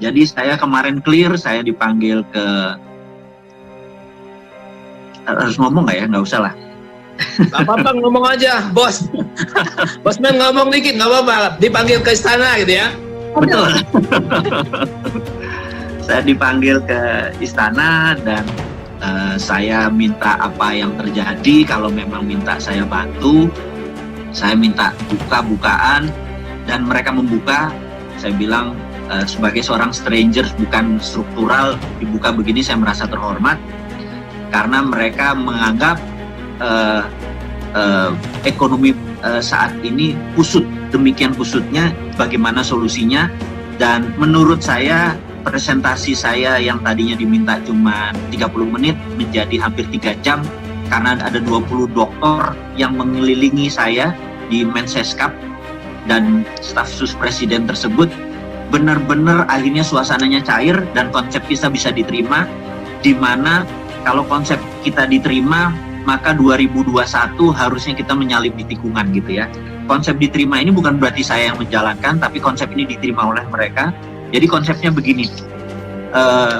Jadi saya kemarin clear, saya dipanggil ke, harus ngomong nggak ya? Nggak usah lah. Gak apa-apa, ngomong aja, bos. Bosman ngomong dikit, gak apa-apa. Dipanggil ke istana gitu ya. Betul. Saya dipanggil ke istana dan saya minta apa yang terjadi. Kalau memang minta saya bantu, saya minta buka-bukaan dan mereka membuka. Saya bilang sebagai seorang stranger, bukan struktural, dibuka begini saya merasa terhormat karena mereka menganggap ekonomi saat ini kusut, demikian kusutnya, bagaimana solusinya. Dan menurut saya presentasi saya yang tadinya diminta cuma 30 menit menjadi hampir 3 jam karena ada 20 dokter yang mengelilingi saya di Mensescap dan staf sus presiden tersebut. Benar-benar akhirnya suasananya cair dan konsep kita bisa diterima, di mana kalau konsep kita diterima maka 2021 harusnya kita menyalip di tikungan gitu ya. Konsep diterima ini bukan berarti saya yang menjalankan, tapi konsep ini diterima oleh mereka. Jadi konsepnya begini,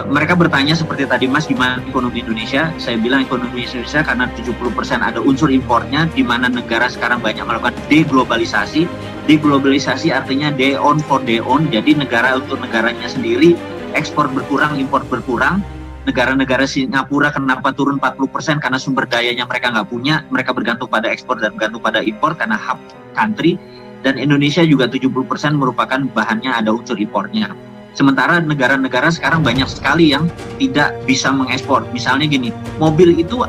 mereka bertanya seperti tadi Mas, gimana ekonomi Indonesia? Saya bilang ekonomi Indonesia karena 70% ada unsur impornya, di mana negara sekarang banyak melakukan deglobalisasi. Deglobalisasi artinya day on for day on, jadi negara untuk negaranya sendiri, ekspor berkurang, impor berkurang. Negara-negara Singapura kenapa turun 40% karena sumber dayanya mereka nggak punya, mereka bergantung pada ekspor dan bergantung pada impor karena hub country. Dan Indonesia juga 70% merupakan bahannya ada unsur impornya. Sementara negara-negara sekarang banyak sekali yang tidak bisa mengekspor. Misalnya gini, mobil itu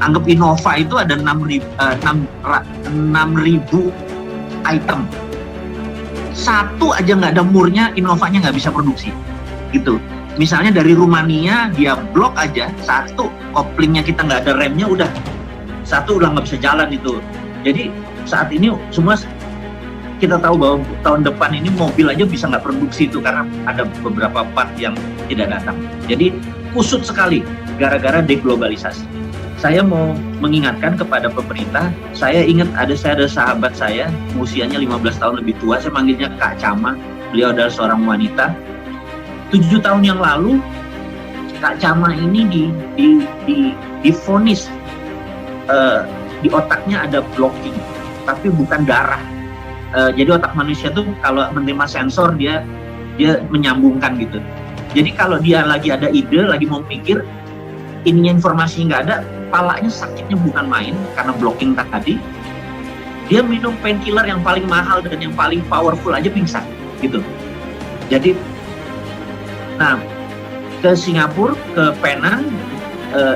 anggap Innova itu ada 6.000 item. Satu aja nggak ada murnya, Innovanya nggak bisa produksi. Gitu. Misalnya dari Rumania, dia blok aja, satu koplingnya kita nggak ada remnya, udah nggak bisa jalan itu. Jadi saat ini semua kita tahu bahwa tahun depan ini mobil aja bisa nggak produksi itu karena ada beberapa part yang tidak datang. Jadi kusut sekali gara-gara deglobalisasi. Saya mau mengingatkan kepada pemerintah, saya ingat saya ada sahabat saya, usianya 15 tahun lebih tua, saya manggilnya Kak Cama, beliau adalah seorang wanita. 7 tahun yang lalu Kak Cama ini divonis di otaknya ada blocking, tapi bukan darah. Jadi otak manusia tuh kalau menerima sensor dia menyambungkan gitu. Jadi kalau dia lagi ada ide, lagi mau pikir, ininya informasi nggak ada, kepalanya sakitnya bukan main karena blocking tadi. Dia minum painkiller yang paling mahal dan yang paling powerful aja pingsan gitu. Jadi nah, ke Singapura, ke Penang,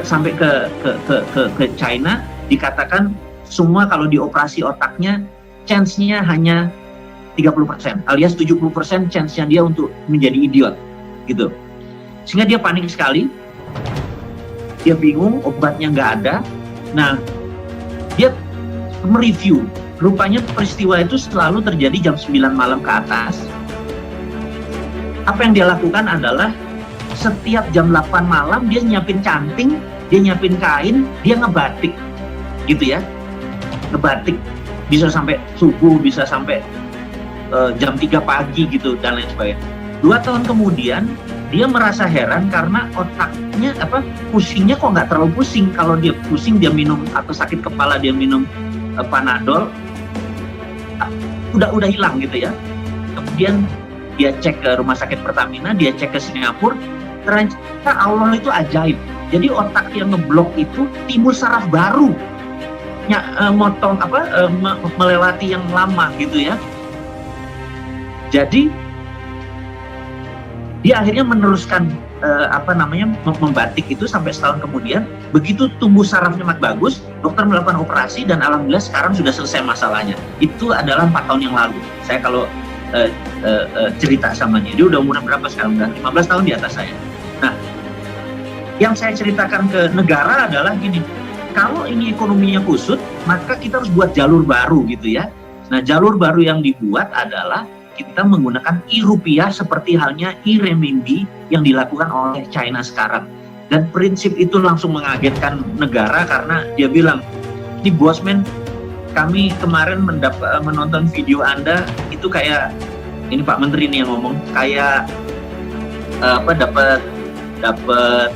sampai ke China, dikatakan semua kalau dioperasi otaknya, chance-nya hanya 30%, alias 70% chance-nya dia untuk menjadi idiot, gitu. Sehingga dia panik sekali, dia bingung, obatnya nggak ada. Nah, dia mereview, rupanya peristiwa itu selalu terjadi jam 9 malam ke atas. Apa yang dia lakukan adalah setiap jam 8 malam dia nyiapin canting, dia nyiapin kain, dia ngebatik gitu ya, ngebatik bisa sampai subuh, bisa sampai jam 3 pagi gitu dan lain sebagainya. 2 tahun kemudian dia merasa heran karena otaknya pusingnya kok nggak terlalu pusing. Kalau dia pusing dia minum, atau sakit kepala dia minum Panadol, udah hilang gitu ya. Kemudian dia cek ke rumah sakit Pertamina, dia cek ke Singapura, ternyata Allah itu ajaib. Jadi otak yang ngeblok itu timbul saraf baru, melewati yang lama gitu ya. Jadi dia akhirnya meneruskan membatik itu sampai setahun kemudian. Begitu tumbuh sarafnya bagus, dokter melakukan operasi dan alhamdulillah sekarang sudah selesai masalahnya. Itu adalah 4 tahun yang lalu. Saya kalau cerita sama dia udah umur berapa sekarang? Udah 15 tahun di atas saya. Nah, yang saya ceritakan ke negara adalah gini, kalau ini ekonominya kusut, maka kita harus buat jalur baru gitu ya. Nah, jalur baru yang dibuat adalah kita menggunakan e-rupiah seperti halnya e-renminbi yang dilakukan oleh China sekarang. Dan prinsip itu langsung mengagetkan negara karena dia bilang, ini Bosman, kami kemarin menonton video Anda, itu kayak, ini Pak Menteri nih yang ngomong, kayak dapat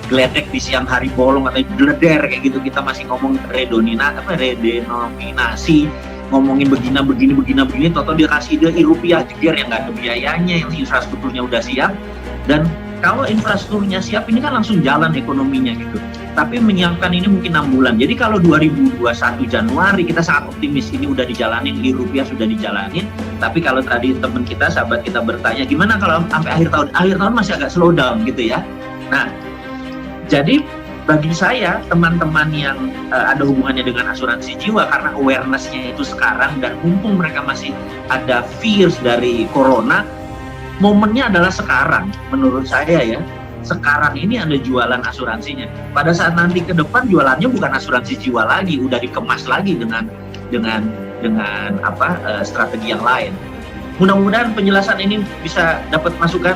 geledek di siang hari bolong atau gleder kayak gitu, kita masih ngomong redenominasi, ngomongin begini, toto dia kasih dia rupiah jeger yang nggak ada biayanya, yang infrastrukturnya udah siap. Dan kalau infrastrukturnya siap ini kan langsung jalan ekonominya gitu. Tapi menyiapkan ini mungkin 6 bulan. Jadi kalau 2021 Januari kita sangat optimis ini udah dijalanin, rupiah sudah dijalanin. Tapi kalau tadi teman kita, sahabat kita bertanya gimana kalau sampai akhir tahun masih agak slow down gitu ya. Nah, jadi bagi saya teman-teman yang ada hubungannya dengan asuransi jiwa, karena awareness-nya itu sekarang dan mumpung mereka masih ada fears dari corona, momennya adalah sekarang menurut saya ya. Sekarang ini ada jualan asuransinya. Pada saat nanti ke depan jualannya bukan asuransi jiwa lagi, udah dikemas lagi dengan strategi yang lain. Mudah-mudahan penjelasan ini bisa dapat masukan